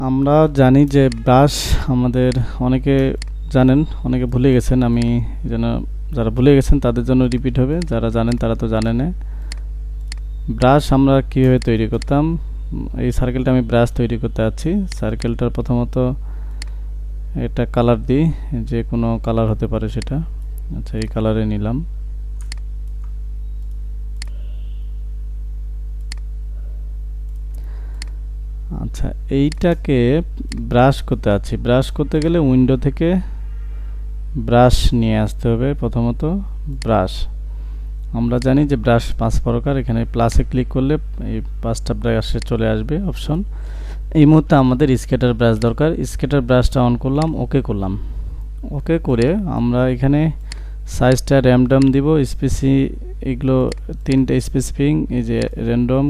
আমরা জানি যে ব্রাশ আমাদের অনেকে জানেন, অনেকে ভুলে গেছেন। আমি যেন যারা ভুলে গেছেন তাদের জন্য রিপিট হবে, যারা জানেন তারা তো জানেন। ব্রাশ আমরা কীভাবে তৈরি করতাম, এই সার্কেলটা আমি ব্রাশ তৈরি করতে যাচ্ছি। সার্কেলটার প্রথমত এটা কালার দিই, যে কোনো কালার হতে পারে সেটা। আচ্ছা, এই কালারে নিলাম। আচ্ছা, এইটাকে ব্রাশ করতে আছি। ব্রাশ করতে গেলে উইন্ডো থেকে ব্রাশ নিয়ে আসতে হবে। প্রথমত ব্রাশ, আমরা জানি যে ব্রাশ 5 প্রকার। এখানে প্লাসে ক্লিক করলে এই 5টা ব্রাশে চলে আসবে অপশন। এই মুহূর্তে আমাদের স্কেটার ব্রাশ দরকার। স্কেটার ব্রাশটা অন করলাম, ওকে করলাম। ওকে করে আমরা এখানে সাইজটা র্যান্ডম দিব। এগুলো 3টে স্পেসিফিং, এই যে র্যান্ডম,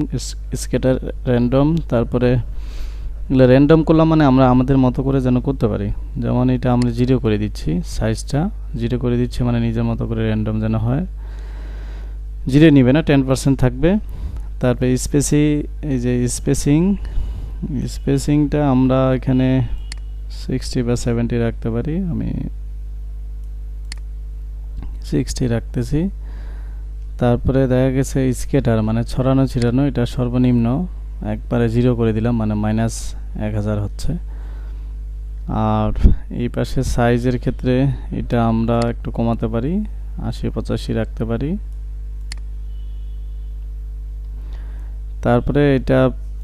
স্কেটার র্যান্ডম, তারপরে এগুলো র্যান্ডম করলাম মানে আমরা আমাদের মতো করে যেন করতে পারি। যেমন এটা আমরা 0 করে দিচ্ছি, সাইজটা 0 করে দিচ্ছি, মানে নিজের মতো করে র্যান্ডম যেন হয়। 0 নিবে না, 10% থাকবে। তারপরে এই যে স্পেসিংটা আমরা এখানে 60 বা 70 রাখতে পারি। আমি 60 রাখতেছি। তারপরে দেখা গেছে স্কেটার মানে ছড়ানো ছিটানো, এটা সর্বনিম্ন একবারে 0 করে দিলাম, মানে -1000 হচ্ছে। আর এই পাশে সাইজের ক্ষেত্রে এটা আমরা একটু কমাতে পারি, 80-85 রাখতে পারি। তারপরে এটা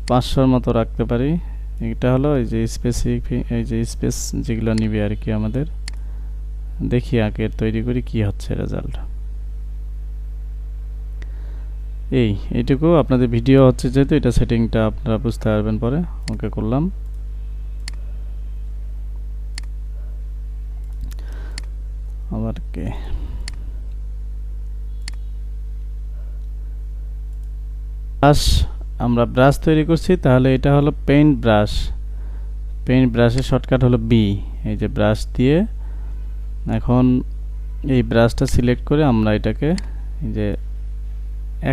500-র মতো রাখতে পারি। এটা হলো এই যে স্পেস যেগুলো নিবে আর কি। আমাদের দেখি আগে তৈরি করি কি হচ্ছে রেজাল্ট। এইটুকু আপনাদের ভিডিও হচ্ছে, যেহেতু এটা সেটিংটা আপনারা বুঝতে পারবেন পরে। ওকে করলাম। আবার কে ব্রাশ, আমরা ব্রাশ তৈরি করছি, তাহলে এটা হলো পেইন্ট ব্রাশ। পেইন্ট ব্রাশের শর্টকাট হলো বি। এই যে ব্রাশ দিয়ে এখন এই ব্রাশটা সিলেক্ট করে আমরা এটাকে, এই যে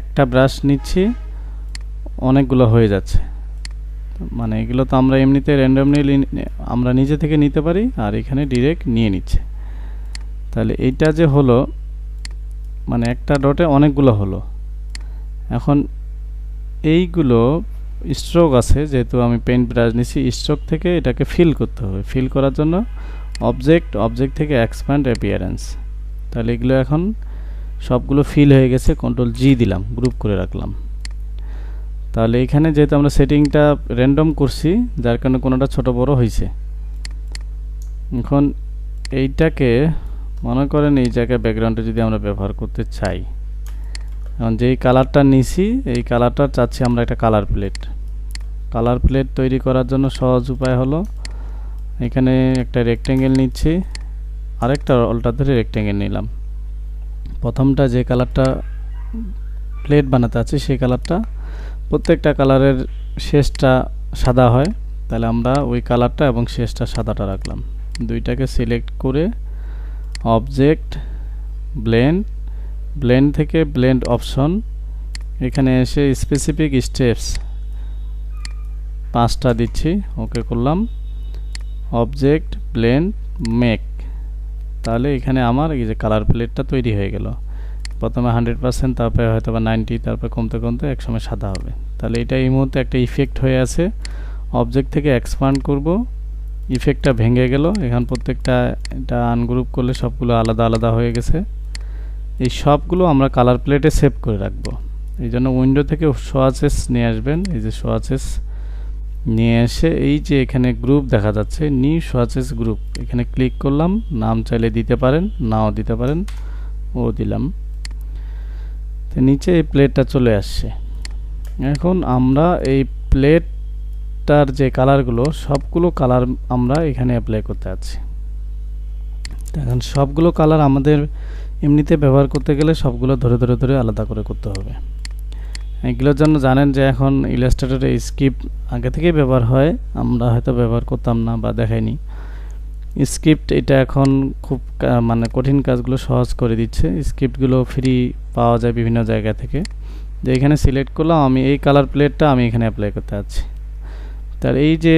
একটা ব্রাশ নিচ্ছি, অনেকগুলো হয়ে যাচ্ছে। মানে এগুলো তো আমরা এমনিতে র্যান্ডমলি আমরা নিজে থেকে নিতে পারি, আর এখানে ডিরেক্ট নিয়ে নিচ্ছে। তাহলে এইটা যে হলো, মানে একটা ডটে অনেকগুলো হলো। এখন এইগুলো স্ট্রোক আছে, যেহেতু আমি পেইন্ট ব্রাশ নিছি, স্ট্রোক থেকে এটাকে ফিল করতে হবে। ফিল করার জন্য অবজেক্ট থেকে এক্সপ্যান্ড অ্যাপিয়ারেন্স। তাহলে এগুলো এখন সবগুলো ফিল হয়ে গেছে। Ctrl+G দিলাম, গ্রুপ করে রাখলাম। তাহলে এখানে যেহেতু আমরা সেটিংটা র্যান্ডম করছি, যার কারণে কোনোটা ছোট বড় হয়েছে। এখন এইটাকে মনে করেন এই জায়গায় ব্যাকগ্রাউন্ডে যদি আমরা ব্যবহার করতে চাই, এখন যেই কালারটা নিছি, এই কালারটা চাচ্ছি আমরা একটা কালার প্লেট তৈরি করার জন্য সহজ উপায় হলো, এখানে একটা রেক্টেঙ্গেল নিচ্ছি, আরেকটা অল্টার ধরে রেক্টেঙ্গেল নিলাম। প্রথমটা যে কালারটা প্লেট বানাতে আছে সেই কালারটা, প্রত্যেকটা কালারের শেষটা সাদা হয়, তাহলে আমরা ওই কালারটা এবং শেষটা সাদাটা রাখলাম। দুইটাকে সিলেক্ট করে অবজেক্ট, ব্লেন্ড থেকে ব্লেন্ড অপশন, এখানে এসে স্পেসিফিক স্টেপস 5টা দিচ্ছি। ওকে করলাম। Object, blend, make. তাহলে এখানে আমার এই যে কালার প্লেটটা তৈরি হয়ে গেল। প্রথমে 100%, তারপরে হয়তো বা 90, তারপরে কমতে কমতে একসময় সাদা হবে। তাহলে এটা এই মুহূর্তে একটা ইফেক্ট হয়ে আছে। অবজেক্ট থেকে এক্সপান্ড করব, ইফেক্টটা ভেঙে গেল। এখন প্রত্যেকটা এটা আনগ্রুপ করলে সবগুলো আলাদা আলাদা হয়ে গেছে। এই সবগুলো আমরা কালার প্লেটে সেভ করে রাখবো। এই জন্য উইন্ডো থেকে সোয়াচেস নিয়ে আসবেন। এই যে সোয়াচেস নিয়ে এসে এই যে এখানে গ্রুপ দেখা যাচ্ছে, নিউ সোয়াচেস গ্রুপ, এখানে ক্লিক করলাম। নাম চাইলে দিতে পারেন, নাও দিতে পারেন, ও দিলাম। তো নিচে এই প্লেটটা চলে আসছে। এখন আমরা এই প্লেটটার যে কালারগুলো, সবগুলো কালার আমরা এখানে অ্যাপ্লাই করতে যাচ্ছি। এখন সবগুলো কালার আমাদের এমনিতে ব্যবহার করতে গেলে সবগুলো ধরে ধরে ধরে আলাদা করে করতে হবে। এগুলোর জন্য জানেন যে এখন ইলাস্ট্রেটরে স্ক্রিপ্ট আগে থেকেই ব্যবহার হয়, আমরা হয়তো ব্যবহার করতাম না বা দেখাইনি। স্ক্রিপ্ট এটা এখন খুব মানে কঠিন কাজগুলো সহজ করে দিচ্ছে। স্ক্রিপ্টগুলো ফ্রি পাওয়া যায় বিভিন্ন জায়গা থেকে। যে এখানে সিলেক্ট করলাম, আমি এই কালার প্লেটটা আমি এখানে অ্যাপ্লাই করতে যাচ্ছি। তার এই যে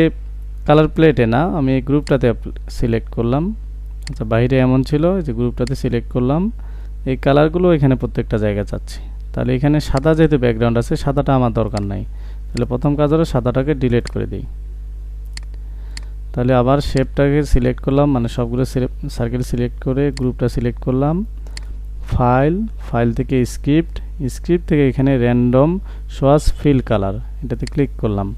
কালার প্লেটে না, আমি এই গ্রুপটাতে সিলেক্ট করলাম। আচ্ছা, বাইরে এমন ছিল যে গ্রুপটাতে সিলেক্ট করলাম, এই কালারগুলো এখানে প্রত্যেকটা জায়গায় চাচ্ছি। তাহলে এখানে সাদা যেহেতু ব্যাকগ্রাউন্ড আছে, সাদাটা আমার দরকার নাই। তাহলে প্রথম কাজ হলো সাদাটাকে ডিলিট করে দিই। তাহলে আবার শেপটাকে সিলেক্ট করলাম, মানে সবগুলো সার্কেল সিলেক্ট করে গ্রুপটা সিলেক্ট করলাম। ফাইল থেকে স্ক্রিপ্ট থেকে এখানে র্যান্ডম শোয়াস ফিল কালার, এটাতে ক্লিক করলাম।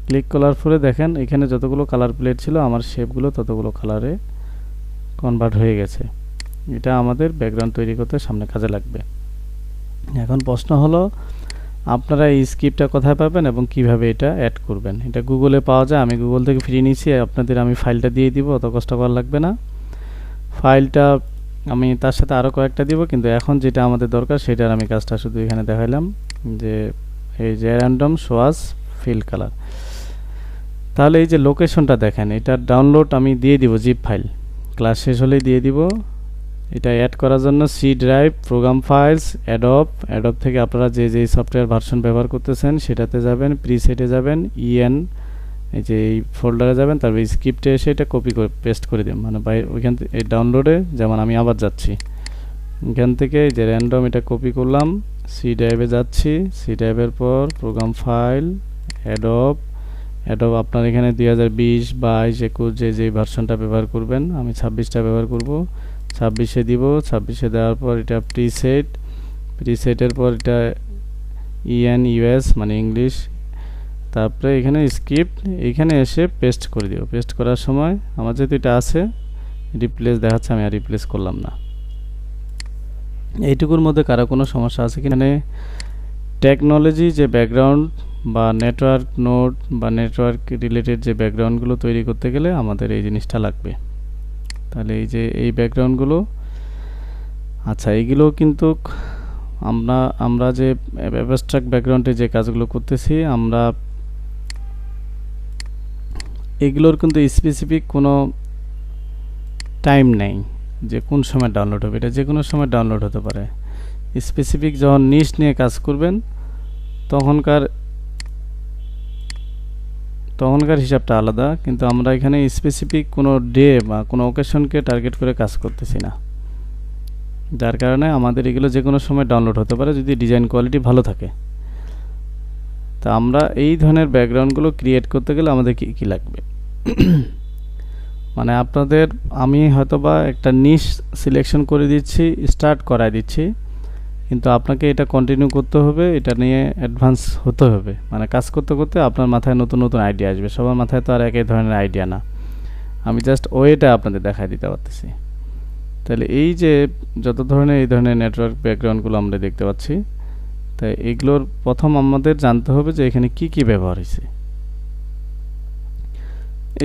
ক্লিক করার পরে দেখেন এখানে যতগুলো কালার প্লেট ছিল আমার শেপগুলো ততগুলো কালারে কনভার্ট হয়ে গেছে। এটা আমাদের ব্যাকগ্রাউন্ড তৈরি করতে সামনে কাজে লাগবে। এখন প্রশ্ন হলো আপনারা এই স্ক্রিপ্টটা কোথায় পাবেন এবং কিভাবে এটা অ্যাড করবেন। এটা গুগলে পাওয়া যায়, আমি গুগল থেকে ফ্রি নিয়েছি, আপনাদের আমি ফাইলটা দিয়ে দিব, অত কষ্ট করা লাগবে না। ফাইলটা আমি তার সাথে আরও কয়েকটা দিব, কিন্তু এখন যেটা আমাদের দরকার সেটার আমি কাজটা শুধু এখানে দেখাইলাম, যে এই যে র্যান্ডম শোয়াস ফিল কালার। তাহলে এই যে লোকেশনটা দেখেন, এটার ডাউনলোড আমি দিয়ে দিব জিপ ফাইল, ক্লাস শেষ হলেই দিয়ে দিব। এটা অ্যাড করার জন্য C drive, program files, adobe থেকে আপনারা যে সফটওয়্যার ভার্সন ব্যবহার করতেছেন সেটাতে যাবেন, প্রিসেটে যাবেন, এই যে এই ফোল্ডারে যাবেন, তারপর স্ক্রিপ্টে এসে এটা কপি করে পেস্ট করে দিন, মানে ওইখান থেকে এই ডাউনলোডে, যেমন আমি আবার যাচ্ছি এখান থেকে এই যে র্যান্ডম এটা কপি করলাম, সি ড্রাইভে যাচ্ছি, সি ড্রাইভের পর প্রোগ্রাম ফাইল, অ্যাডব আপনার এখানে 2020, 22, 21 যে ভার্সনটা ব্যবহার করবেন, আমি 26টা ব্যবহার করব, 26-এ দিব। 26-এ দেওয়ার পর এটা প্রিসেটের পর এটা ইউএস মানে ইংলিশ, তারপরে এখানে স্ক্রিপ্ট, এখানে এসে পেস্ট করে দিব। পেস্ট করার সময় আমার যেহেতু এটা আছে রিপ্লেস দেখাচ্ছে, আমি আর রিপ্লেস করলাম না। এইটুকুর মধ্যে কারো কোনো সমস্যা আছে কিনা? টেকনোলজি যে ব্যাকগ্রাউন্ড বা নেটওয়ার্ক নোড বা নেটওয়ার্ক রিলেটেড যে ব্যাকগ্রাউন্ডগুলো তৈরি করতে গেলে আমাদের এই জিনিসটা লাগবে। তাহলে এই যে এই ব্যাকগ্রাউন্ডগুলো, আচ্ছা এইগুলো কিন্তু আমরা যে অ্যাবস্ট্রাক্ট ব্যাকগ্রাউন্ডে যে কাজগুলো করতেছি, আমরা এগুলোর কিন্তু স্পেসিফিক কোনো টাইম নেই যে কোন সময় ডাউনলোড হবে, এটা যে কোনো সময় ডাউনলোড হতে পারে। স্পেসিফিক যখন নিশ নিয়ে কাজ করবেন তখনকার হিসাবটা আলাদা, কিন্তু আমরা এখানে স্পেসিফিক কোনো ডে বা কোনো ওকেশনকে টার্গেট করে কাজ করতেছি না, যার কারণে আমাদের এগুলো যে কোনো সময় ডাউনলোড হতে পারে যদি ডিজাইন কোয়ালিটি ভালো থাকে। তা আমরা এই ধরনের ব্যাকগ্রাউন্ডগুলো ক্রিয়েট করতে গেলে আমাদের কি লাগবে, মানে আপনাদের আমি হয়তোবা একটা নিশ সিলেকশন করে দিচ্ছি, স্টার্ট করাই দিচ্ছি, কিন্তু আপনাকে এটা কন্টিনিউ করতে হবে, এটা নিয়ে অ্যাডভান্স হতে হবে, মানে কাজ করতে করতে আপনার মাথায় নতুন নতুন আইডিয়া আসবে। সবার মাথায় তো আর একই ধরনের আইডিয়া না, আমি জাস্ট ওয়েটা আপনাদের দেখাই দিতে পারতেছি। তাহলে এই যে যত ধরনের এই ধরনের নেটওয়ার্ক ব্যাকগ্রাউন্ডগুলো আমরা দেখতে পাচ্ছি, তাই এগুলোর প্রথম আমাদের জানতে হবে যে এখানে কি ব্যবহার হয়েছে।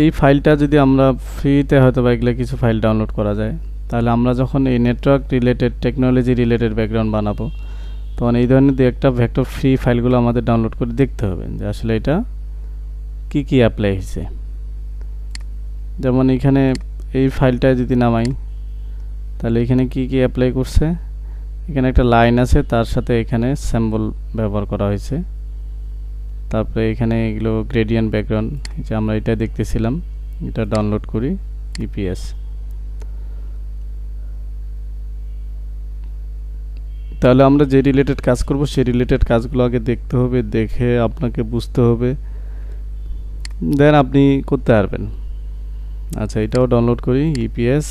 এই ফাইলটা যদি আমরা ফ্রিতে হয়তো বা এগুলো কিছু ফাইল ডাউনলোড করা যায়, তাহলে আমরা যখন এই network related technology related background বানাবো তখন এই ধরনের দু একটা ভেক্টর ফ্রি ফাইলগুলো আমাদের ডাউনলোড করে দেখতে হবে যে আসলে এটা কি অ্যাপ্লাই হয়েছে। যেমন এখানে এই ফাইলটা যদি নামাই, তাহলে এখানে কি অ্যাপ্লাই করছে, এখানে একটা লাইন আছে, তার সাথে এখানে সিম্বল ব্যবহার করা হয়েছে, তারপরে এখানে এগুলো গ্রেডিয়েন্ট ব্যাকগ্রাউন্ড, যে আমরা এটা দেখতেছিলাম, এটা ডাউনলোড করি ইপিএস। তাহলে আমরা যে রিলেটেড কাজ করব সেই রিলেটেড কাজগুলো আগে দেখতে হবে, দেখে আপনাকে বুঝতে হবে, দেন আপনি করতে পারবেন। আচ্ছা, এটাও ডাউনলোড করি ইপিএস।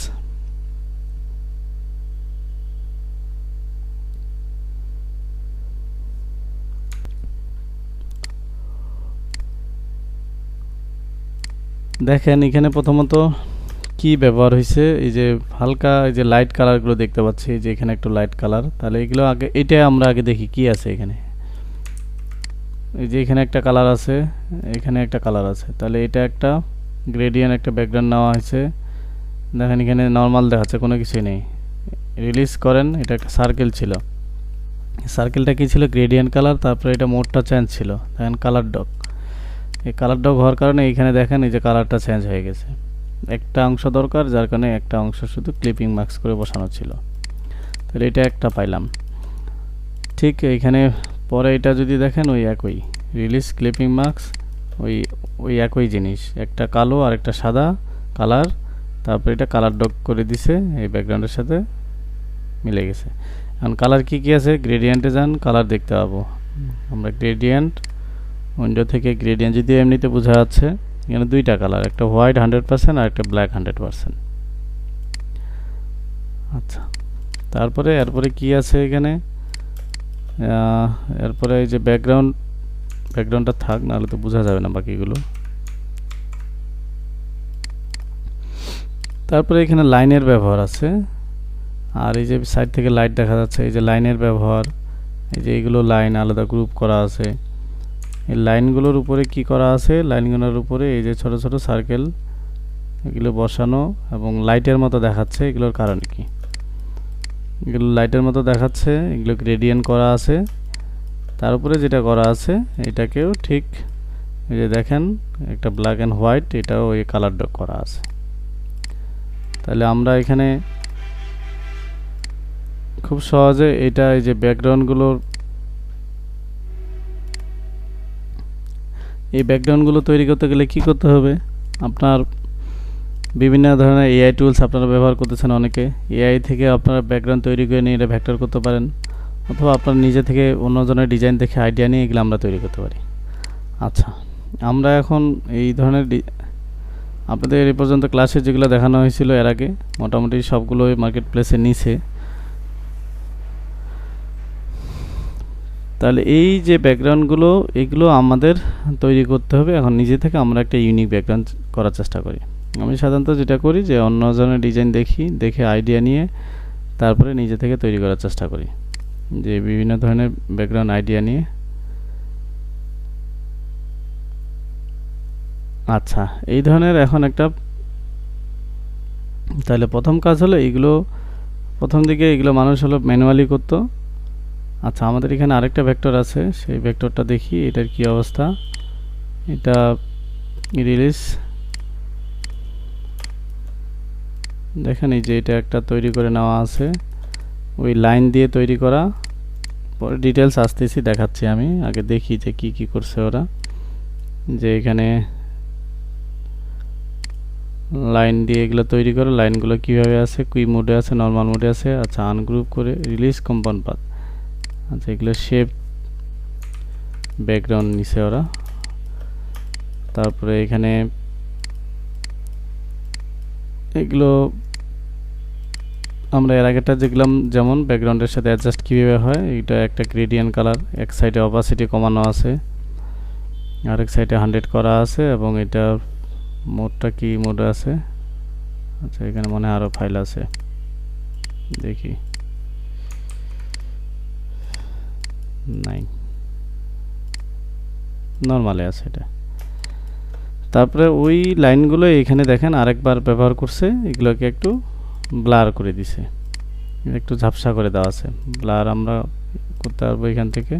দেখেন এখানে প্রথমত কি ব্যবহার হয়েছে, এই যে হালকা এই যে লাইট কালারগুলো দেখতে পাচ্ছি, যে এখানে একটু লাইট কালার, তাহলে এগুলো আগে এটা আমরা আগে দেখি কি আছে এখানে। এই যে এখানে একটা কালার আছে, এখানে একটা কালার আছে, তাহলে এটা একটা গ্রেডিয়েন্ট একটা ব্যাকগ্রাউন্ড নেওয়া হয়েছে। দেখেন এখানে নর্মাল দেখাচ্ছে, কোনো কিছুই নেই। রিলিজ করেন, এটা একটা সার্কেল ছিল, সার্কেলটা কি ছিল গ্রেডিয়েন্ট কালার, তারপরে এটা মোডটা চেঞ্জ ছিল, দেখেন কালার ডক। এই কালার ডক হওয়ার কারণে এইখানে দেখেন এই যে কালারটা চেঞ্জ হয়ে গেছে, একটা অংশ দরকার, যার কারণে একটা অংশ শুধু ক্লিপিং মার্কস করে বসানো ছিল, তাহলে এটা একটা পাইলাম। ঠিক এইখানে পরে এটা যদি দেখেন ওই একই রিলিজ ক্লিপিং মার্কস, ওই ওই একই জিনিস, একটা কালো আর একটা সাদা কালার, তারপর এটা কালার ডক করে দিছে এই ব্যাকগ্রাউন্ডের সাথে মিলে গেছে। এখন কালার কি কি আছে, গ্রেডিয়েন্টে যান, কালার দেখতে পাবো আমরা। গ্রেডিয়েন্ট উইন্ডো থেকে গ্রেডিয়েন্ট যদি এমনিতে বোঝা যাচ্ছে, এখানে দুইটা কালার, একটা হোয়াইট 100% আর একটা ব্ল্যাক 100%। আচ্ছা, তারপরে এরপরে কি আছে এখানে, এরপরে এই যে ব্যাকগ্রাউন্ডটা থাক, নাহলে তো বোঝা যাবে না বাকিগুলো। তারপরে এখানে লাইনের ব্যবহার আছে, আর এই যে সাইড থেকে লাইট দেখা যাচ্ছে, এই যে লাইনের ব্যবহার, এই যে এইগুলো লাইন আলাদা গ্রুপ করা আছে। এই লাইনগুলোর উপরে কি করা আছে, লাইনগুলোর উপরে এই যে ছোট ছোট সার্কেল এগুলো বসানো এবং লাইটের মতো দেখাচ্ছে। এগুলোর কারণ কি, এগুলো লাইটের মতো দেখাচ্ছে, এগুলো গ্রেডিয়েন্ট করা আছে। তার উপরে যেটা করা আছে এটাকেও ঠিক এই যে দেখেন একটা ব্ল্যাক অ্যান্ড হোয়াইট, এটাও এই কালার ডক করা আছে। তাহলে আমরা এখানে খুব সহজে এটা এই যে ব্যাকগ্রাউন্ডগুলোর এই ব্যাকগ্রাউন্ডগুলো তৈরি করতে গেলে কি করতে হবে, আপনার বিভিন্ন ধরনের এআই টুলস আপনারা ব্যবহার করতেছেন অনেকে। এআই থেকে আপনারা ব্যাকগ্রাউন্ড তৈরি করে নিয়ে এটা ভেক্টর করতে পারেন, অথবা আপনার নিজে থেকে অন্যজনের ডিজাইন দেখে আইডিয়া নিয়ে এগুলো আমরা তৈরি করতে পারি। আচ্ছা, আমরা এখন এই ধরনের আপনাদের এই পর্যন্ত ক্লাসে যেগুলো দেখানো হয়েছিল এর আগে মোটামুটি সবগুলোই মার্কেট প্লেসে নিচে। তাহলে এই যে ব্যাকগ্রাউন্ডগুলো এগুলো আমাদের তৈরি করতে হবে। এখন নিজে থেকে আমরা একটা ইউনিক ব্যাকগ্রাউন্ড করার চেষ্টা করি। আমি সাধারণত যেটা করি যে অন্যজনের ডিজাইন দেখে আইডিয়া নিয়ে তারপরে নিজে থেকে তৈরি করার চেষ্টা করি, যে বিভিন্ন ধরনের ব্যাকগ্রাউন্ড আইডিয়া নিয়ে। আচ্ছা, এই ধরনের এখন একটা, তাহলে প্রথম কাজ হলো এইগুলো প্রথম দিকে এগুলো মানুষ হলো ম্যানুয়ালি করতো। আচ্ছা, আমাদের এখানে আরেকটা ভেক্টর আছে, সেই ভেক্টরটা দেখি এটার কি অবস্থা। এটা রিলিজ, দেখেন এই যে এটা একটা তৈরি করে নেওয়া আছে, ওই লাইন দিয়ে তৈরি করা। পরে ডিটেলস আসতেছি, দেখাচ্ছি। আমি আগে দেখি যে কি কি করছে ওরা। যে এখানে লাইন দিয়ে এগুলো তৈরি করে, লাইনগুলো কিভাবে আছে, কুই মোডে আছে, নর্মাল মোডে আছে। আচ্ছা, আনগ্রুপ করে রিলিজ কম্পাউন্ড পাথ। আচ্ছা, এগুলো শেপ ব্যাকগ্রাউন্ড নিছে ওরা। তারপরে এখানে এগুলো আমরা এর আগেটা দেখলাম, যেমন ব্যাকগ্রাউন্ডের সাথে অ্যাডজাস্ট কীভাবে হয়। এটা একটা গ্রেডিয়েন্ট কালার, এক সাইডে অপাসিটি কমানো আছে, আরেক সাইডে 100 করা আছে, এবং এটা মোডটা কি মোডে আছে। আচ্ছা, এখানে মনে হয় আরও ফাইল আছে, দেখি। নাই, নর্মালে আছে এটা। তারপরে ওই লাইনগুলো এখানে দেখেন আরেকবার ব্যবহার করছে, এগুলোকে একটু ব্লার করে দিছে, একটু ঝাপসা করে দেওয়া আছে। ব্লার আমরা করতে পারবো এখান থেকে।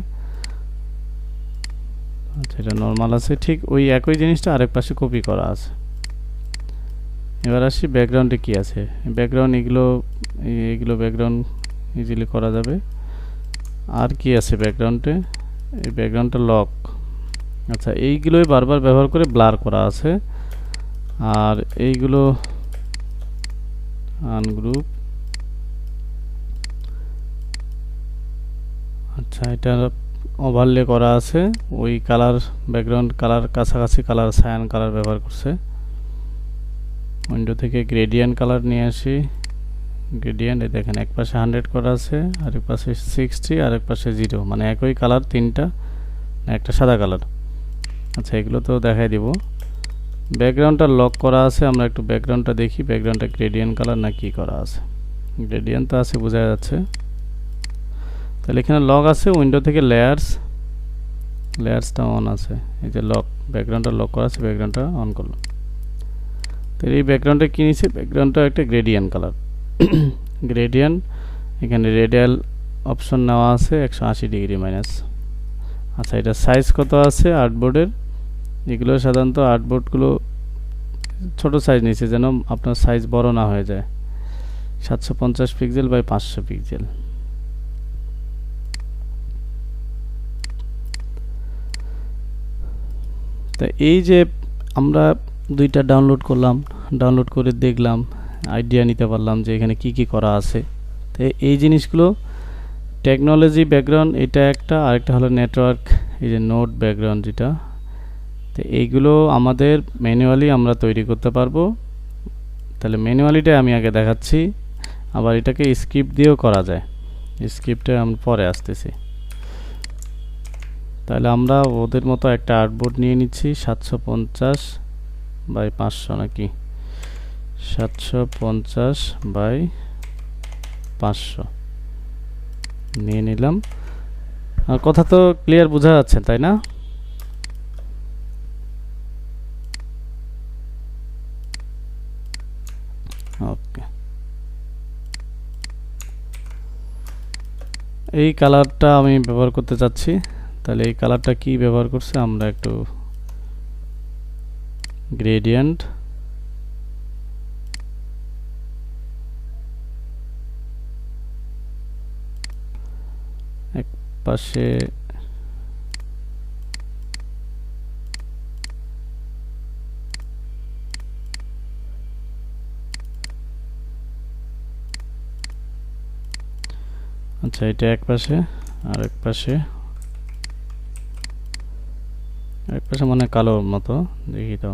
আচ্ছা, এটা নর্মাল আছে, ঠিক ওই একই জিনিসটা আরেক পাশে কপি করা আছে। এবার আসি ব্যাকগ্রাউন্ডে কি আছে। ব্যাকগ্রাউন্ড এইগুলো ব্যাকগ্রাউন্ড ইজিলি করা যাবে। আর কি আছে ব্যাকগ্রাউন্ডে, এই ব্যাকগ্রাউন্ডটা লক। আচ্ছা, এইগুলোই বারবার ব্যবহার করে ব্লার করা আছে। আর এইগুলো আনগ্রুপ। আচ্ছা, এটা ওভারলে করা আছে, ওই কালার ব্যাকগ্রাউন্ড কালার কাছাকাছি কালার সায়ান কালার ব্যবহার করছে। উইন্ডো থেকে গ্রেডিয়েন্ট কালার নিয়ে আসি। গ্রেডিয়েন্ট দেখেন এক পাশে 100 করা আছে, আরেক পাশে 60, আরেক পাশে 0, মানে একই কালার তিনটা, একটা সাদা কালার। আচ্ছা, এগুলো তো দেখাই দিব। ব্যাকগ্রাউন্ডটা লক করা আছে, আমরা একটু ব্যাকগ্রাউন্ডটা দেখি। ব্যাকগ্রাউন্ডটা গ্রেডিয়েন্ট কালার না কি করা আছে, গ্রেডিয়েন্ট তো আছে, বোঝা যাচ্ছে। তাহলে এখানে লক আছে, উইন্ডো থেকে লেয়ার্সটা অন আছে। এই যে লক, ব্যাকগ্রাউন্ডটা লক করা আছে, ব্যাকগ্রাউন্ডটা অন করলাম। তাহলে এই ব্যাকগ্রাউন্ডটা কি নিচ্ছে, ব্যাকগ্রাউন্ডটা একটা গ্রেডিয়েন্ট কালার। গ্রেডিয়েন্ট, এখানে রেডিয়াল অপশন নেওয়া আছে 180 ডিগ্রি মাইনাস। আচ্ছা, এটা সাইজ কত আছে আর্টবোর্ডের। এগুলো সাধারণত আর্টবোর্ডগুলো ছোট সাইজ নিচ্ছে, যেন আপনার সাইজ বড় না হয়ে যায়। 750 পিক্সেল বাই 500 পিক্সেল। তা এই যে আমরা দুইটা ডাউনলোড করলাম, ডাউনলোড করে দেখলাম, আইডিয়া নিতে পারলাম যে এখানে কি কি করা আছে। তো এই জিনিসগুলো টেকনোলজি ব্যাকগ্রাউন্ড এটা একটা, আরেকটা হলো নেটওয়ার্ক এই যে নোড ব্যাকগ্রাউন্ড যেটা। তো এইগুলো আমাদের ম্যানুয়ালি আমরা তৈরি করতে পারবো। তাহলে ম্যানুয়ালিটা আমি আগে দেখাচ্ছি, আবার এটাকে স্ক্রিপ্ট দিয়েও করা যায়। স্ক্রিপ্টে আমি পরে আসতেছি। তাহলে আমরা ওদের মতো একটা আর্টবোর্ড নিয়ে নিচ্ছি 750/500 নাকি 750/500 নিয়ে নিলাম। আর কথা তো ক্লিয়ার বোঝা যাচ্ছে তাই না? ওকে, এই কালারটা আমি ব্যবহার করতে চাচ্ছি। তাহলে এই কালারটা কি ব্যবহার করছে, আমরা একটু গ্রেডিয়েন্ট এক পাশে আচ্ছা এটা এক পাশে আর এক পাশে মানে কালোর মতো দেখি তো।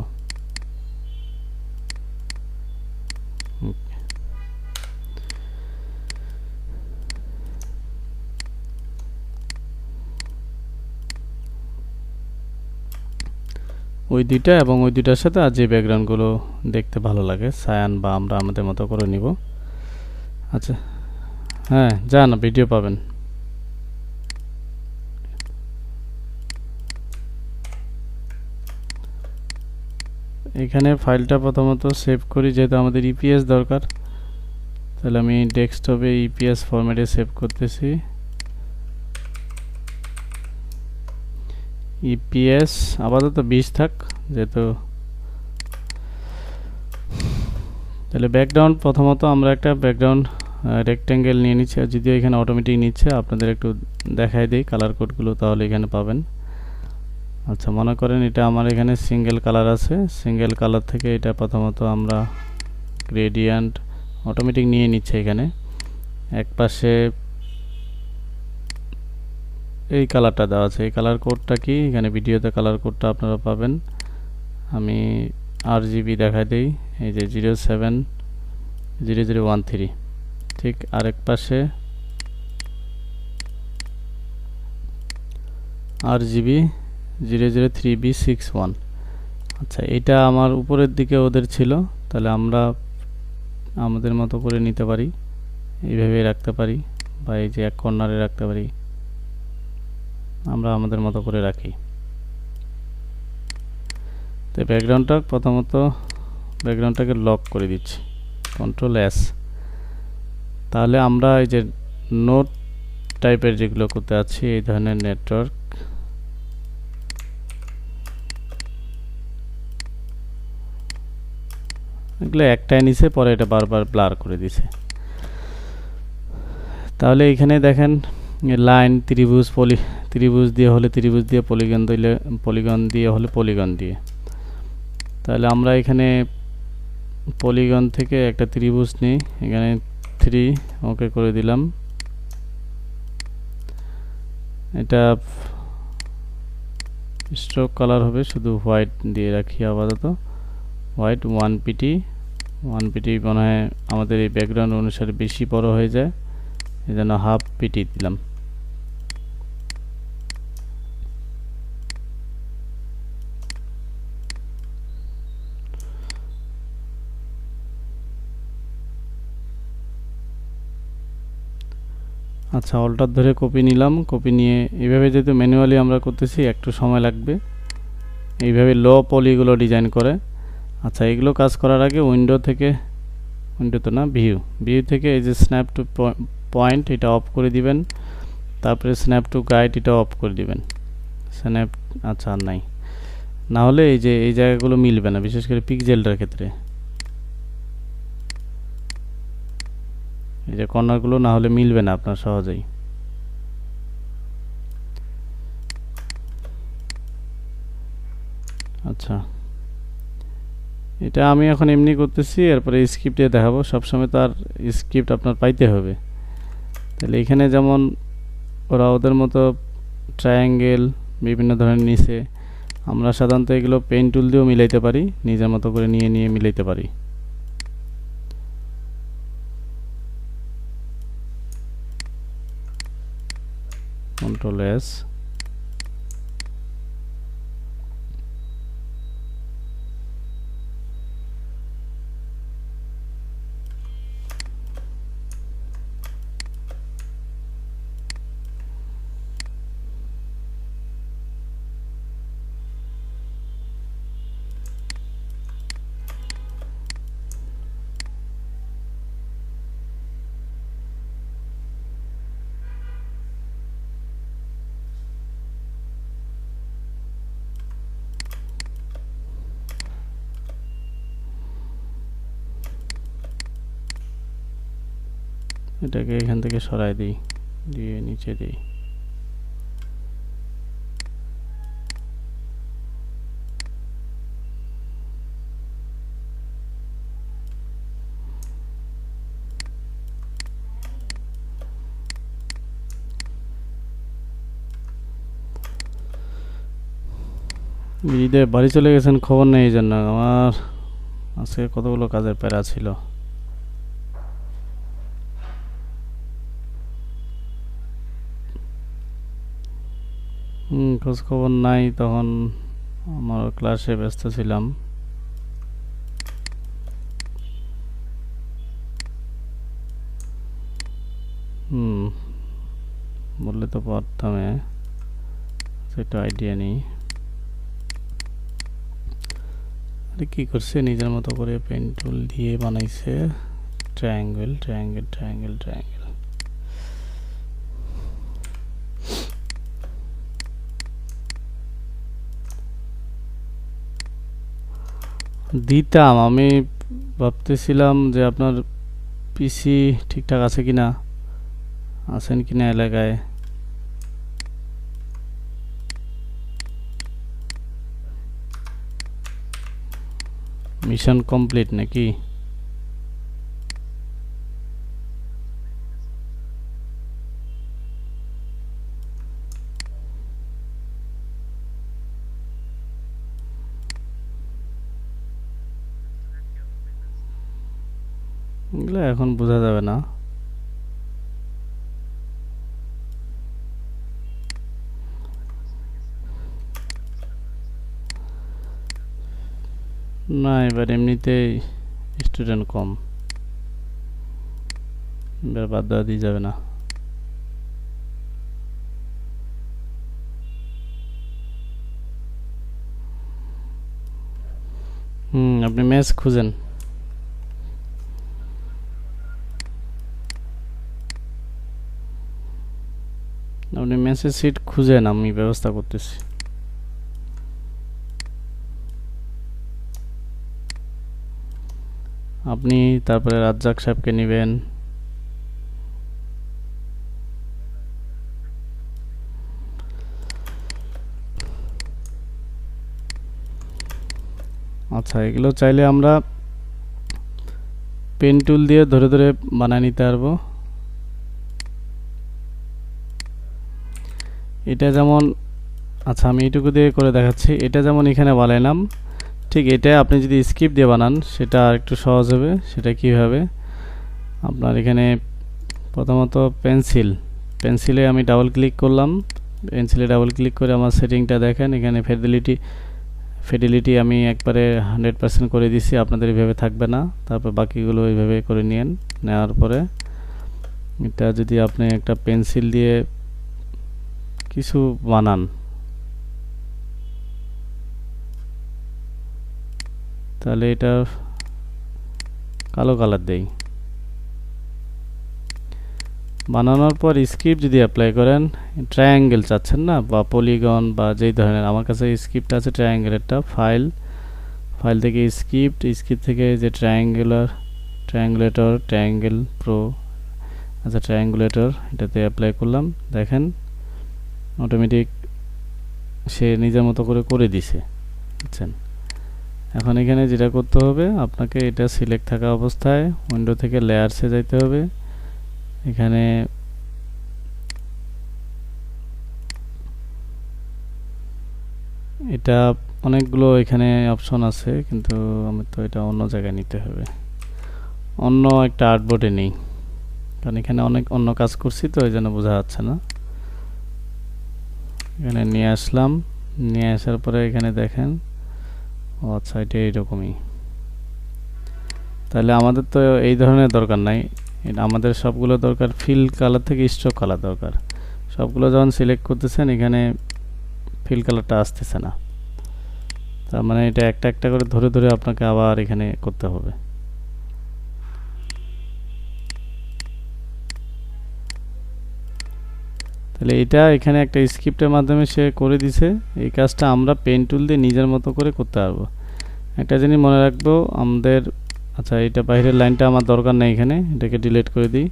ওই দুইটা এবং ওই দুইটার সাথে আর যে ব্যাকগ্রাউন্ডগুলো দেখতে ভালো লাগে সায়ান বা আমরা আমাদের মতো করে নিব। আচ্ছা হ্যাঁ যান ভিডিও পাবেন। এখানে ফাইলটা প্রথমত সেভ করি, যেহেতু আমাদের ইপিএস দরকার। তাহলে আমি ডেস্কটপে ইপিএস ফরম্যাটে সেভ করতেছি। ইপিএস আপাতত 20 থাক যেহেতু। তাহলে ব্যাকগ্রাউন্ড প্রথমত আমরা একটা ব্যাকগ্রাউন্ড রেক্ট্যাঙ্গেল নিয়ে নিচ্ছি, আর যদিও এখানে অটোমেটিক নিচ্ছে, আপনাদের একটু দেখাই দিই কালার কোডগুলো তাহলে এখানে পাবেন। আচ্ছা মনে করেন এটা আমার এখানে সিঙ্গেল কালার আছে, সিঙ্গেল কালার থেকে এটা প্রথমত আমরা গ্রেডিয়েন্ট অটোমেটিক নিয়ে নিচ্ছে। এখানে এক পাশে এই কালারটা দেওয়া আছে, এই কালার কোডটা কি এখানে ভিডিওতে কালার কোডটা আপনারা পাবেন। আমি RGB দেখাই দিই, এই যে 070013। ঠিক আরেক পাশে RGB 003B61। আচ্ছা এটা আমার উপরের দিকে ওদের ছিল, তাহলে আমরা আমাদের মতো করে নিতে পারি, এইভাবে রাখতে পারি, বা এই যে এক কর্নারে রাখতে পারি, আমরা আমাদের মতো করে রাখি। তো ব্যাকগ্রাউন্ডটা প্রথমত ব্যাকগ্রাউন্ডটাকে লক করে দিচ্ছি Ctrl+S। তাহলে আমরা এই যে নোট টাইপের যেগুলো করতে আছি এই ধরনের নেটওয়ার্ক, এগুলো একটাই নিচে, পরে এটা বারবার ব্লার করে দিছে। তাহলে এখানে দেখেন লাইন ত্রিভুজ দিয়ে হলে ত্রিভুজ দিয়ে, পলিগন দিলে পলিগন দিয়ে হলে পলিগন দিয়ে। তাহলে আমরা এখানে পলিগন থেকে একটা ত্রিভুজ নিই, এখানে 3 ওকে করে দিলাম। এটা স্ট্রোক কালার হবে, শুধু হোয়াইট দিয়ে রাখি আপাতত, হোয়াইট 1pt মনে হয় আমাদের এই ব্যাকগ্রাউন্ড অনুসারে বেশি বড় হয়ে যায়, এই জন্য 1/2 pt দিলাম। আচ্ছা অল্টার ধরে কপি নিলাম, কপি নিয়ে এইভাবে যেহেতু ম্যানুয়ালি আমরা করতেছি একটু সময় লাগবে, এইভাবে লো পলিগুলো ডিজাইন করে। আচ্ছা এগুলো কাজ করার আগে উইন্ডো তো না ভিউ থেকে এই যে স্ন্যাপ টু পয়েন্ট এটা অফ করে দিবেন, তারপরে স্ন্যাপ টু গাইড এটা অফ করে দিবেন। স্ন্যাপ আচ্ছা আর নাই, না হলে এই যে এই জায়গাগুলো মিলবে না, বিশেষ করে পিক্সেলটার ক্ষেত্রে এই যে কর্নারগুলো না হলে মিলবে না আপনার সহজেই। আচ্ছা, এটা আমি এখন এমনি করতেছি, এরপরে স্ক্রিপ্টে দেখাবো। সবসময় তো আর স্ক্রিপ্ট আপনার পাইতে হবে। তাহলে এখানে যেমন ওরা ওদের মতো ট্রায়াঙ্গেল বিভিন্ন ধরনের নিচে, আমরা সাধারণত এগুলো পেন টুল দিয়েও মিলাইতে পারি, নিজের মতো করে নিয়ে নিয়ে মিলাইতে পারি। কন্ট্রোল এস, এটাকে এখান থেকে সরাই দিই, দিয়ে নিচে দিই। ঈদে বাড়ি চলে গেছেন, খবর নেই। এই জন্য আমার আজকে কতগুলো কাজের প্যারা ছিল। খোঁজ খবর নাই, তখন আমার ক্লাসে ব্যস্ত ছিলাম। বললে তো পারতাম, সেটা আইডিয়া নেই। আরে কি করছে, নিজের মতো করে পেন টুল দিয়ে বানাইছে ট্রায়াঙ্গেল ট্রায়াঙ্গেল ট্রায়াঙ্গেল ট্রায়াঙ্গেল। দিতাম, আমি ভাবতেছিলাম যে আপনার পিসি ঠিকঠাক আছে কিনা, আছেন কিনা এলাকায়। মিশন কমপ্লিট নাকি? এগুলো এখন বোঝা যাবে না। না, এবার এমনিতেই স্টুডেন্ট কম, এবার বাদ দেওয়া দিয়ে যাবে না। আপনি ম্যাচ খুঁজেন। আপনি ম্যাচের সিট খুঁজেন, আমি ব্যবস্থা করতেছি। আপনি তারপরে রাজ্জাক সাহেবকে নেবেন। আচ্ছা, এগুলো চাইলে আমরা পেন টুল দিয়ে ধরে ধরে বানিয়ে নিতে পারবো। এটা যেমন, আচ্ছা আমি এইটুকু দিয়ে করে দেখাচ্ছি। এটা যেমন এখানে বানাইলাম, ঠিক এটা আপনি যদি স্কিপ দিয়ে বানান সেটা আর একটু সহজ হবে। সেটা কীভাবে, আপনার এখানে প্রথমত পেন্সিলে আমি ডাবল ক্লিক করলাম। পেন্সিলে ডাবল ক্লিক করে আমার সেটিংটা দেখেন, এখানে ফিডিলিটি আমি একবারে 100% করে দিছি। আপনাদের এইভাবে থাকবে না, তারপর বাকিগুলো এইভাবে করে নিয়েন। নেওয়ার পরে এটা যদি আপনি একটা পেন্সিল দিয়ে কিছু বানান, তাহলে এটা কালো কালার দেই। বানানোর পর স্ক্রিপ্ট যদি অ্যাপ্লাই করেন, ট্রায়াঙ্গেল চাচ্ছেন না বা পলিগন বা যেই ধরনের, আমার কাছে স্ক্রিপ্ট আছে ট্রায়াঙ্গেলেরটা। ফাইল থেকে স্ক্রিপ্ট থেকে যে ট্রায়াঙ্গুলেটর ট্রায়াঙ্গেল প্রো, আচ্ছা ট্রায়াঙ্গুলেটর এটাতে অ্যাপ্লাই করলাম। দেখেন অটোমেটিক সে নিজের মতো করে দিছে। বুঝছেন? এখন এখানে যেটা করতে হবে আপনাকে এটা সিলেক্ট থাকা অবস্থায় উইন্ডো থেকে লেয়ারসে যাইতে হবে। এখানে এটা অনেকগুলো এখানে অপশন আছে, কিন্তু আমি তো এটা অন্য জায়গায় নিতে হবে, অন্য একটা আর্টবোর্ডে নেই, কারণ এখানে অনেক অন্য কাজ করছি তো এই জন্য বোঝা যাচ্ছে না। এখানে নিয়ে আসলাম, নিয়ে আসার পরে এখানে দেখেন, ও আচ্ছা এটা এইরকমই। তাহলে আমাদের তো এই ধরনের দরকার নাই, এটা আমাদের সবগুলো দরকার ফিল কালার থেকে স্ট্রোক কালার দরকার। সবগুলো যখন সিলেক্ট করতেছেন এখানে ফিল কালারটা আসতেছে না, তার মানে এটা একটা একটা করে ধরে ধরে আপনাকে আবার এখানে করতে হবে। তাহলে এটা এখানে একটা স্ক্রিপ্টের মাধ্যমে সে করে দিছে, এই কাজটা আমরা পেন টুল দিয়ে নিজের মতো করে করতে পারবো। একটা জিনিস মনে রাখবো আমাদের, আচ্ছা এটা বাইরের লাইনটা আমার দরকার নেই, এখানে এটাকে ডিলিট করে দিই।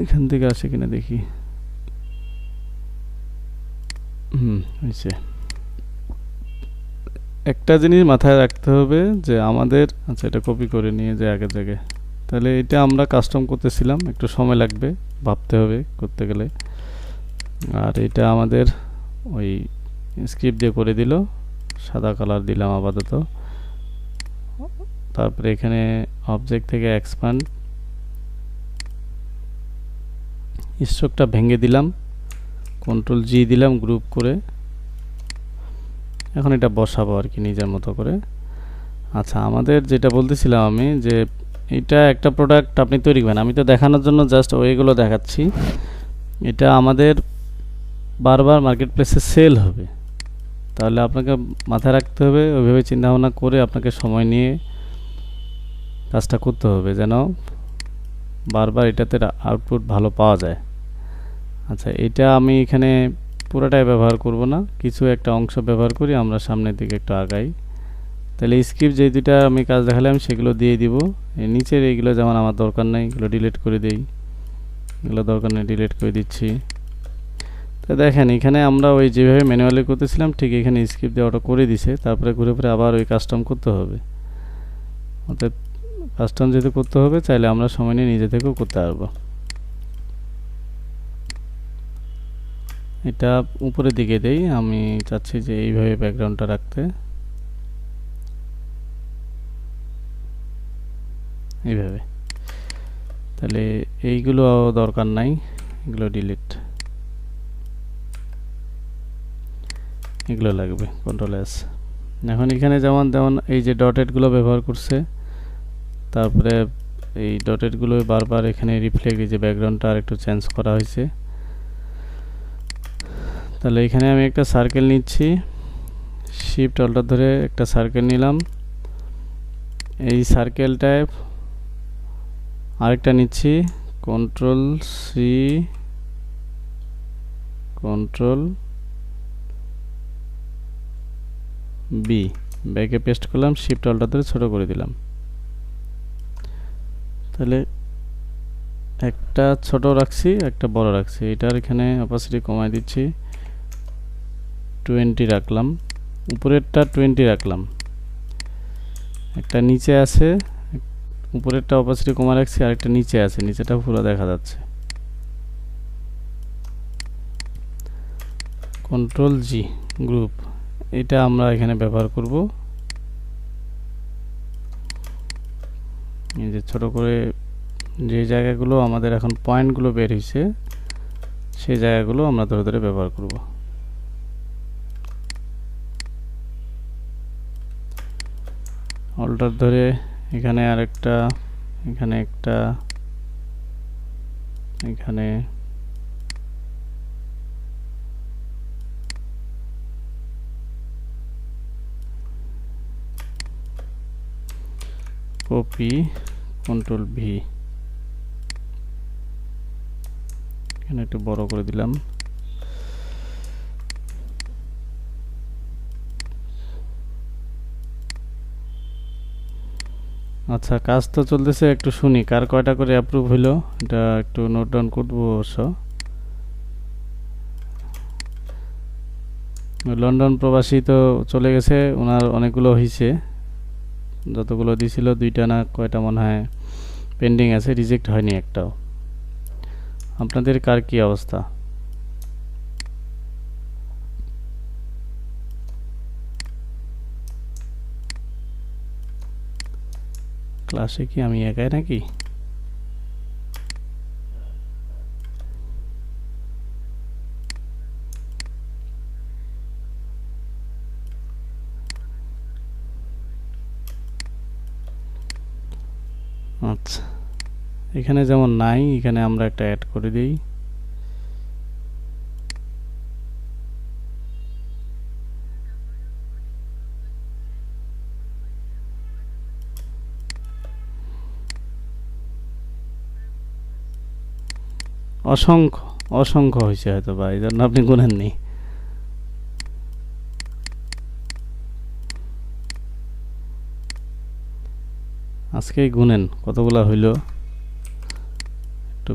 এখান থেকে আসে কিনা দেখি, হয়েছে। একটা জিনিস মাথায় রাখতে হবে যে আমাদের, আচ্ছা এটা কপি করে নিয়ে যে আগের জায়গায়, তাহলে এটা আমরা কাস্টম করতেছিলাম, একটু সময় লাগবে, ভাবতে হবে করতে গেলে। আর এটা আমাদের ওই স্ক্রিপ্ট দিয়ে করে দিল, সাদা কালার দিলাম আপাতত। তারপরে এখানে অবজেক্ট থেকে এক্সপ্যান্ড, স্ট্রোকটা ভেঙে দিলাম, কন্ট্রোল জি দিলাম গ্রুপ করে। এখন এটা বসাবো আর কি নিজের মতো করে। আচ্ছা আমাদের যেটা বলতেছিলাম আমি, যে এটা একটা প্রোডাক্ট আপনি তৈরি করেন, আমি তো দেখানোর জন্য জাস্ট ওইগুলো দেখাচ্ছি। এটা আমাদের বারবার মার্কেট প্লেসে সেল হবে, তাহলে আপনাকে মাথায় রাখতে হবে, ওইভাবে চিন্তাভাবনা করে আপনাকে সময় নিয়ে কাজটা করতে হবে, যেন বারবার এটাতে আউটপুট ভালো পাওয়া যায়। আচ্ছা এটা আমি এখানে পুরোটাই ব্যবহার করব না, কিছু একটা অংশ ব্যবহার করি, আমরা সামনের দিকে একটু আগাই। তাহলে স্ক্রিপ্ট যে দুইটা আমি কাজ দেখালাম সেগুলো দিয়ে দিব। এই নিচের এইগুলো যেমন আমার দরকার নেই, এগুলো ডিলিট করে দেই, এগুলো দরকার নেই ডিলিট করে দিচ্ছি। তো দেখেন এখানে আমরা ওই যেভাবে ম্যানুয়ালি করতেছিলাম ঠিক এখানে স্ক্রিপ্ট দিয়ে ওটা করে দিছে, তারপরে ঘুরে ফিরে আবার ওই কাস্টম করতে হবে। অর্থাৎ কাস্টম যেহেতু করতে হবে, চাইলে আমরা সময় নিয়ে নিজে থেকেও করতে পারবো। এটা উপরের দিকে দেই, আমি চাচ্ছি যে এইভাবে ব্যাকগ্রাউন্ডটা রাখতে, এইভাবে। তাহলে এইগুলো দরকার নাই, এগুলো ডিলিট, এগুলো লাগবে কন্ট্রোল এস। এখন এখানে যেমন যেমন এই যে ডটেডগুলো ব্যবহার করছে, তারপরে এই ডটেডগুলো বারবার এখানে রিফ্লেক্ট, এই যে ব্যাকগ্রাউন্ডটা আর একটু চেঞ্জ করা হয়েছে। তাহলে এখানে আমি একটা সার্কেল নিচ্ছি, শিফট অল্টার ধরে একটা সার্কেল নিলাম, এই সার্কেলটায় আরেকটা নিচ্ছি, কন্ট্রোল সি কন্ট্রোল বি, ব্যাকে পেস্ট করলাম, শিফট অল্টার ধরে ছোট করে দিলাম। তাহলে একটা ছোট রাখছি একটা বড় রাখছি, এটার এখানে অপাসিটি কমাই দিচ্ছি, 20 রাখলাম, উপরেরটা 20 রাখলাম। একটা নিচে আছে, উপরেরটা অপাসিটি কমা রাখছি, আরেকটা নিচে আছে, নিচেটা পুরো দেখা যাচ্ছে। কন্ট্রোল জি গ্রুপ, এটা আমরা এখানে ব্যবহার করব। এই যে ছোট করে যে জায়গাগুলো আমাদের এখন পয়েন্টগুলো বের হয়েছে সেই জায়গাগুলো আমরা ধরে ধরে ব্যবহার করব। অল্টার ধরে এখানে আরেকটা, এখানে একটা, এখানে কপি, কন্ট্রোল ভি, এখানে একটু বড় করে দিলাম। আচ্ছা কাজ তো চলতেছে, একটু শুনি কার কয়টা করে অ্যাপ্রুভ হইলো, এটা একটু নোট ডাউন করবো অবশ্য। লন্ডন প্রবাসী তো চলে গেছে, ওনার অনেকগুলো হয়েছে, যতগুলো দিছিল 2টা না কয়টা মনে হয় পেন্ডিং আছে, রিজেক্ট হয়নি একটাও। আপনাদের কার কি অবস্থা? ক্লাসে কি আমি একাই নাকি? আচ্ছা, এখানে যেমন নাই, এখানে আমরা একটা অ্যাড করে দিই। অসংখ্য অসংখ্য হয়েছে হয়তো বা, এই জন্য আপনি গুনেননি। আজকেই গুনেন কতগুলা হইল একটু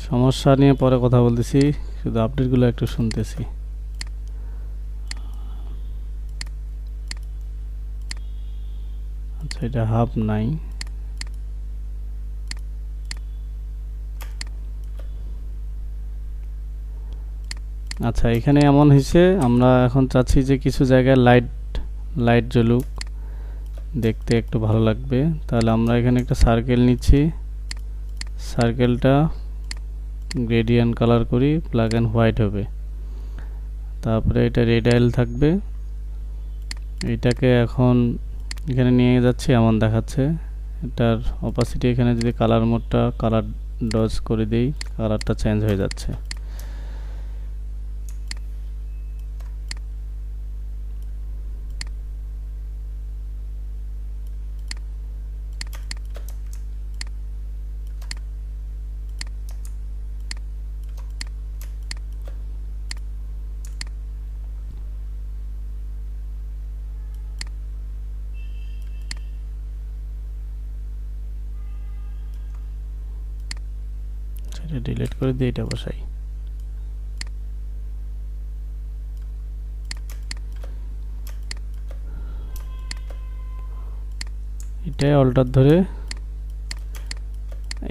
সমস্যা নিয়ে পরে কথা বলতেছি, শুধু আপডেটগুলো একটু শুনতেছি। আচ্ছা, এটা হাফ নাই। আচ্ছা, এখানে এমন হয়েছে, আমরা এখন চাচ্ছি যে কিছু জায়গায় লাইট লাইট জ্বলুক, দেখতে একটু ভালো লাগবে। তাহলে আমরা এখানে একটা সার্কেল নিচ্ছি, সার্কেলটা গ্রেডিয়েন্ট কালার করি, ব্ল্যাক অ্যান্ড হোয়াইট হবে। তারপরে এটা রেডিয়াল থাকবে, এটাকে এখন এখানে নিয়ে যাচ্ছি, এমন দেখাচ্ছে। এটার অপাসিটি এখানে যদি কালার মোডটা কালার ডজ করে দিই, কালারটা চেঞ্জ হয়ে যাচ্ছে। এটা ডিলিট করে দিয়ে এটা বসাই। এটাই অল্টার ধরে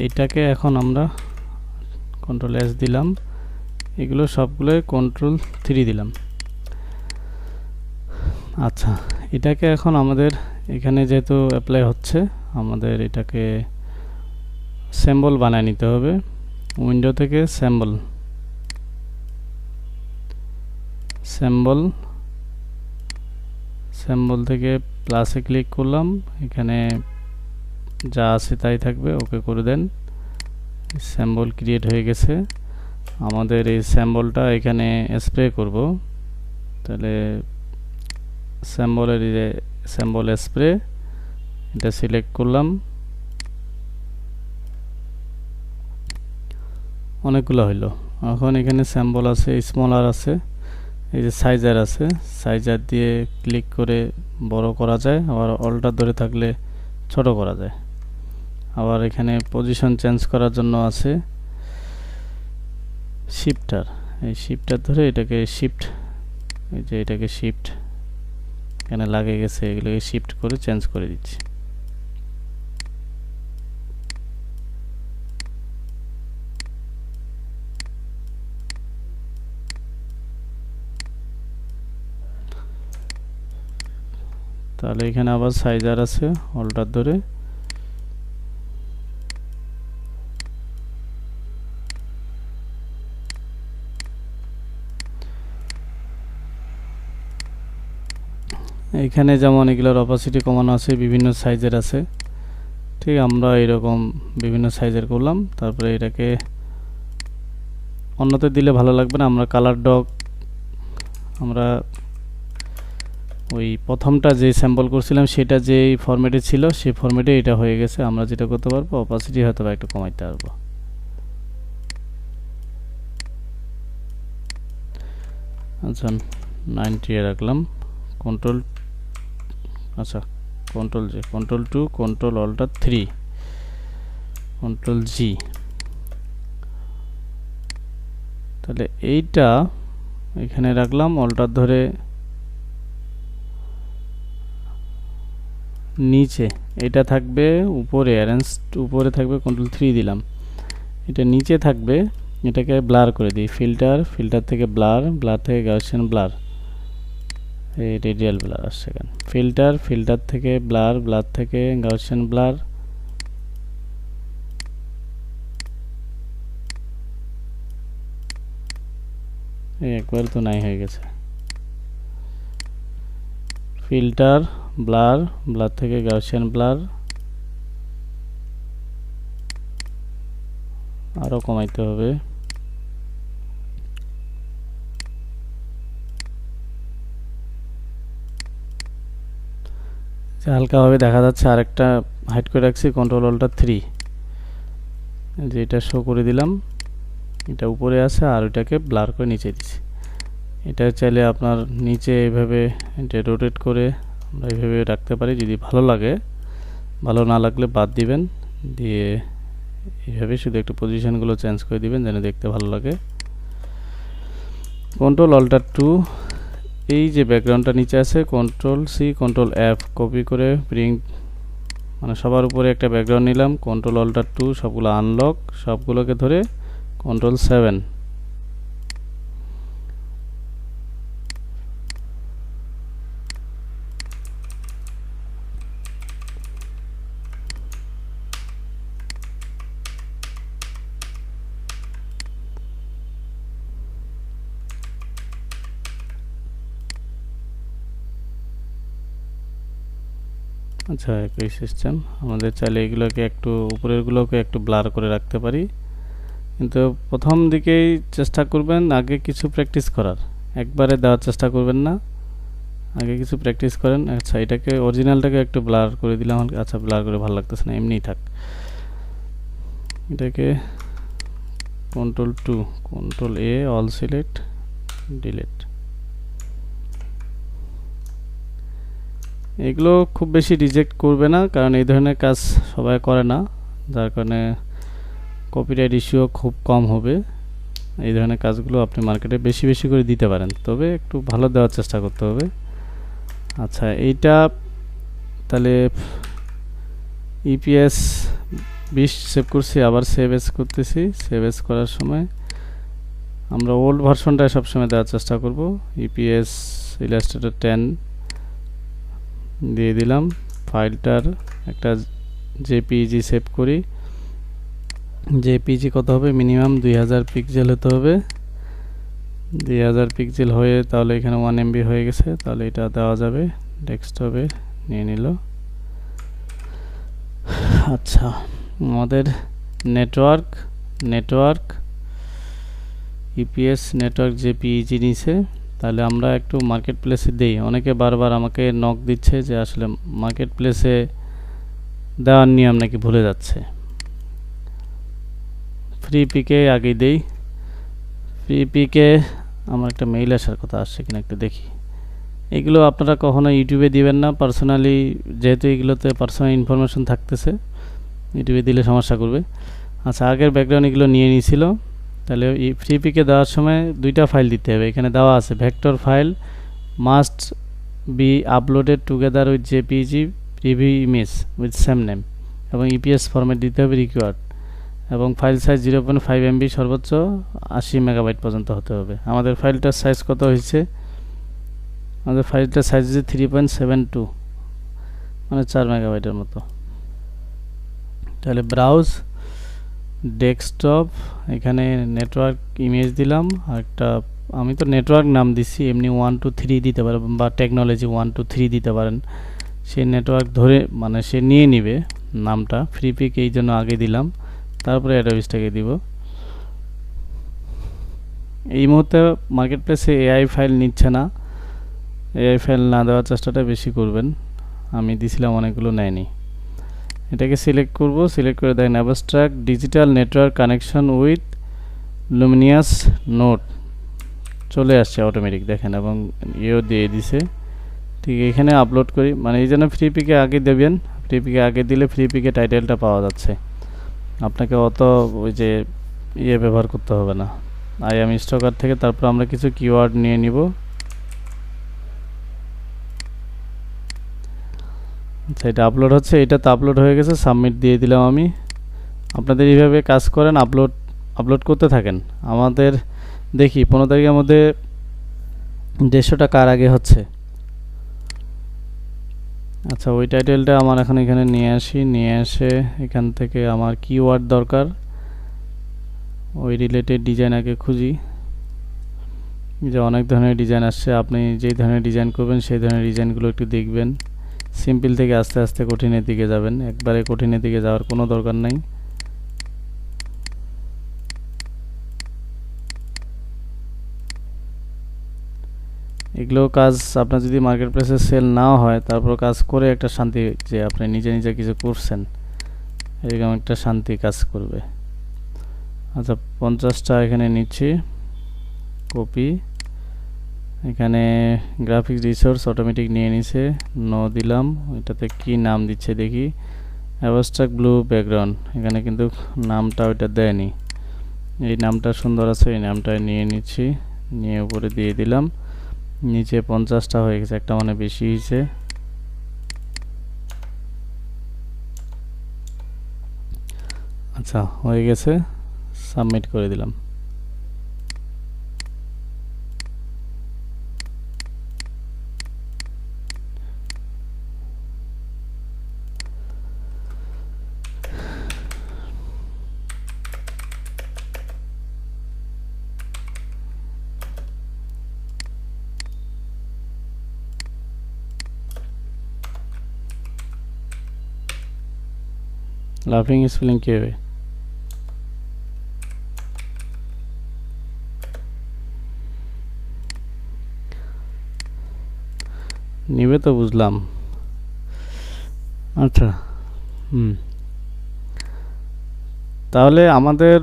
এইটাকে এখন আমরা কন্ট্রোল এস দিলাম, এগুলো সবগুলো কন্ট্রোল 3 দিলাম। আচ্ছা, এটাকে এখন আমাদের এখানে যেহেতু অ্যাপ্লাই হচ্ছে, আমাদের এটাকে সিম্বল বানিয়ে নিতে হবে। উইন্ডো থেকে সিম্বল সিম্বল থেকে প্লাসে ক্লিক করলাম, এখানে যা আছে তাই থাকবে, ওকে করে দেন। সিম্বল ক্রিয়েট হয়ে গেছে। আমাদের এই সিম্বলটা এখানে স্প্রে করব, তাহলে সিম্বলের যে সিম্বল স্প্রে, এটা সিলেক্ট করলাম। অনেকগুলো হইলো। এখন এখানে সিম্বল আছে, স্মলার আছে, এই যে সাইজার আছে, সাইজার দিয়ে ক্লিক করে বড় করা যায়, আবার অল্টার ধরে থাকলে ছোট করা যায়। আবার এখানে পজিশন চেঞ্জ করার জন্য আছে শিফটার, এই শিফটার ধরে এটাকে শিফট, এই যে এটাকে শিফট এখানে লাগে গেছে, এগুলোকে শিফট করে চেঞ্জ করে দিচ্ছি। তাহলে এখানে আবার সাইজার আছে, অল্টার ধরে এখানে যেমন এগুলোর অপাসিটি কমানো আছে, বিভিন্ন সাইজের আছে, ঠিক আমরা এরকম বিভিন্ন সাইজের করলাম। তারপরে এটাকে অন্যতে দিলে ভালো লাগবে না, আমরা কালার ডগ, আমরা ওই প্রথমটা যে স্যাম্পল করছিলাম সেটা যে ফরম্যাটে ছিল সেই ফরম্যাটে এটা হয়ে গেছে। আমরা যেটা করতে পারবো, অপাসিটি হয়তো একটু কমাইতে পারবো। আচ্ছা, 90 এ রাখলাম, কন্ট্রোল, আচ্ছা control J, control 2, control alter 3, control G. তাহলে এইটা এখানে রাখলাম, অল্টার ধরে নিচে, এটা থাকবে উপরে, অ্যারেঞ্জ উপরে থাকবে, কন্ট্রোল 3 দিলাম। এটা নিচে থাকবে, এটাকে ব্লার করে দিই, ফিল্টার থেকে ব্লার থেকে গাউসিয়ান ব্লার, এই রেডিয়াল ব্লার আসছে এখানে। ফিল্টার থেকে ব্লার থেকে গাউসিয়ান ব্লার, এই একবার তো নাই হয়ে গেছে। ফিল্টার ব্লার থেকে গাউসিয়ান ব্লার, আরো কমাইতে হবে। হালকাভাবে দেখা যাচ্ছে, আরেকটা হাইড করে রাখছি, কন্ট্রোল অল্টার 3, যেটা শো করে দিলাম, এটা উপরে আছে, আর ওইটাকে ব্লার করে নিচে দিচ্ছি। এটা চাইলে আপনার নিচে এইভাবে এটা রোটেট করে আমরা এইভাবে রাখতে পারি, যদি ভালো লাগে। ভালো না লাগলে বাদ দিবেন, দিয়ে এইভাবে শুধু একটু পজিশনগুলো চেঞ্জ করে দিবেন যেন দেখতে ভালো লাগে। কন্ট্রোল অল্টার 2, এই যে ব্যাকগ্রাউন্ডটা নিচে আছে, control C, control F copy করে ব্রিং, মানে সবার উপরে একটা ব্যাকগ্রাউন্ড নিলাম, কন্ট্রোল অল্টার 2 সবগুলো আনলক, সবগুলোকে ধরে কন্ট্রোল 7, আচ্ছা একই সিস্টেম। আমাদের চাইলে এগুলোকে একটু উপরেরগুলোকে একটু ব্লার করে রাখতে পারি, কিন্তু প্রথম দিকেই চেষ্টা করবেন আগে কিছু প্র্যাকটিস করার, একবারে দেওয়ার চেষ্টা করবেন না, আগে কিছু প্র্যাকটিস করেন। আচ্ছা এটাকে অরিজিনালটাকে একটু ব্লার করে দিলাম, আচ্ছা ব্লার করে ভালো লাগতেছে না, এমনিই থাক। এটাকে কন্ট্রোল 2, কন্ট্রোল এ, অল সিলেক্ট, ডিলিট। এগুলো খুব বেশি রিজেক্ট করবে না, কারণ এই ধরনের কাজ সবাই করে না, যার কারণে কপিরাইট ইস্যুও খুব কম হবে। এই ধরনের কাজগুলো আপনি মার্কেটে বেশি বেশি করে দিতে পারেন, তবে একটু ভালো দেওয়ার চেষ্টা করতে হবে। আচ্ছা এইটা তাহলে ইপিএস 20 সেভ করছি, আবার সেভ এস করতেছি। সেভ এস করার সময় আমরা ওল্ড ভার্সনটা সবসময় দেওয়ার চেষ্টা করব। ইপিএস ইলাস্ট্রেটর 10 দিয়ে দিলাম। ফাইলটার একটা জেপিইজি সেভ করি। জেপিইজি কত হবে? মিনিমাম 2000 পিক্সেল হতে হবে। 2000 পিক্সেল হয়ে তাহলে এখানে 1 MB হয়ে গেছে, তাহলে এটা দেওয়া যাবে। ডেস্কটপে নিয়ে নিল। আচ্ছা আমাদের নেটওয়ার্ক ইপিএস নেটওয়ার্ক জেপিইজি নিছে, তাহলে আমরা একটু মার্কেট প্লেসে দেই। অনেকে বারবার আমাকে নক দিচ্ছে যে আসলে মার্কেট প্লেসে দেওয়ার নিয়ম নাকি ভুলে যাচ্ছে। ফ্রি পিকে আগে দেই। ফ্রি পিকে আমার একটা মেইল আসার কথা, আসছে কিনা একটু দেখি। এগুলো আপনারা কখনো ইউটিউবে দিবেন না পার্সোনালি, যেহেতু এগুলোতে পার্সোনাল ইনফরমেশন থাকতেছে, ইউটিউবে দিলে সমস্যা করবে। আচ্ছা আগের ব্যাকগ্রাউন্ড এগুলো নিয়ে নিয়েছিল, তাহলে এই ফ্রি পিকে দেওয়ার সময় দুইটা ফাইল দিতে হবে। এখানে দেওয়া আছে vector file must be uploaded together with JPEG preview image with same name, এবং ইপিএস ফরম্যাট দিতে হবে রিকোয়ার্ড, এবং ফাইল সাইজ 0.5 MB, সর্বোচ্চ 80 মেগাবাইট পর্যন্ত হতে হবে। আমাদের ফাইলটার সাইজ কত হয়েছে? আমাদের ফাইলটার সাইজ হচ্ছে 3.72, মানে 4 মেগাবাইটের মতো। তাহলে ব্রাউজ ডেস্কটপ, এখানে নেটওয়ার্ক ইমেজ দিলাম, আর একটা আমি তো নেটওয়ার্ক নাম দিচ্ছি, এমনি 1 2 3 দিতে পারেন, বা টেকনোলজি 1 2 3 দিতে পারেন। সেই নেটওয়ার্ক ধরে মানে সে নিয়ে নিবে নামটা। ফ্রি পিক এই জন্য আগে দিলাম, তারপরে অ্যাডোবিসটাকে দিব। এই মুহূর্তে মার্কেট প্লেসে এআই ফাইল নিচ্ছে না, এআই ফাইল না দেওয়ার চেষ্টাটা বেশি করবেন। আমি দিছিলাম, অনেকগুলো নেয়নি। এটাকে সিলেক্ট করব, সিলেক্ট করে দেখেন abstract digital network connection with Luminous node চলে আসছে অটোমেটিক, দেখেন, এবং ইও দিয়ে দিছে। ঠিক এখানে আপলোড করি, মানে এই জন্য ফ্রি পিকে আগে দেবেন, ফ্রি পিকে আগে দিলে ফ্রি পিকে টাইটেলটা পাওয়া যাচ্ছে, আপনাকে অত ওই যে ইয়ে ব্যবহার করতে হবে না। আই এম স্টকার থেকে তারপর আমরা কিছু কিওয়ার্ড নিয়ে নিব। আচ্ছা, এটা আপলোড হচ্ছে, এটা তো আপলোড হয়ে গেছে, সাবমিট দিয়ে দিলাম আমি। আপনাদের এইভাবে কাজ করেন, আপলোড করতে থাকেন। আমাদের দেখি 15 তারিখের মধ্যে 150 টাকা আর আগে হচ্ছে। আচ্ছা, ওই টাইটেলটা আমার এখন এখানে নিয়ে আসি, নিয়ে এসে এখান থেকে আমার কিওয়ার্ড দরকার, ওই রিলেটেড ডিজাইন আগে খুঁজি। যে অনেক ধরনের ডিজাইন আসছে, আপনি যেই ধরনের ডিজাইন করবেন সেই ধরনের ডিজাইনগুলো একটু দেখবেন। সিম্পল থেকে আস্তে আস্তে কঠিনের দিকে যাবেন, একবারে কঠিনের দিকে যাওয়ার কোনো দরকার নাই। এগুলো কাজ আপনার যদি মার্কেট প্লেসে সেল নাও হয়, তারপর কাজ করে একটা শান্তি, যে আপনি নিজে নিজে কিছু করছেন, এরকম একটা শান্তি কাজ করবে। আচ্ছা, 50টা এখানে নিচ্ছি, কপি। এখানে গ্রাফিক্স রিসোর্স অটোমেটিক নিয়ে নিছে, নো দিলাম। এটাতে কি নাম দিচ্ছে দেখি, অ্যাবস্ট্রাক্ট ব্লু ব্যাকগ্রাউন্ড। এখানে কিন্তু নামটা ওইটা দেয়নি, এই নামটা সুন্দর আছে, এই নামটা নিয়ে নিচ্ছি, নিয়ে উপরে দিয়ে দিলাম। নিচে 50টা হয়ে গেছে, একটা মানে বেশি হয়েছে। আচ্ছা, হয়ে গেছে, সাবমিট করে দিলাম। লাফিং স্পেলিং কি হবে? নিবে তো বুঝলাম। আচ্ছা, তাহলে আমাদের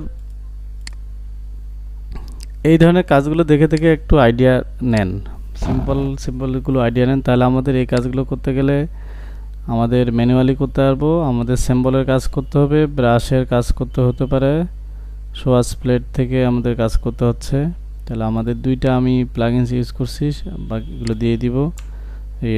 এই ধরনের কাজগুলো দেখে দেখে একটু আইডিয়া নেন, সিম্পলগুলো আইডিয়া নেন, তাহলে আমাদের এই কাজগুলো করতে গেলে আমাদের ম্যানুয়ালি করতে পারবো। আমাদের সিম্বলের কাজ করতে হবে, ব্রাশের কাজ করতে হতে পারে, সোয়াস প্লেট থেকে আমাদের কাজ করতে হচ্ছে। তাহলে আমাদের দুইটা আমি প্লাগইনস ইউজ করছি, বাকিগুলো দিয়ে দিব। এই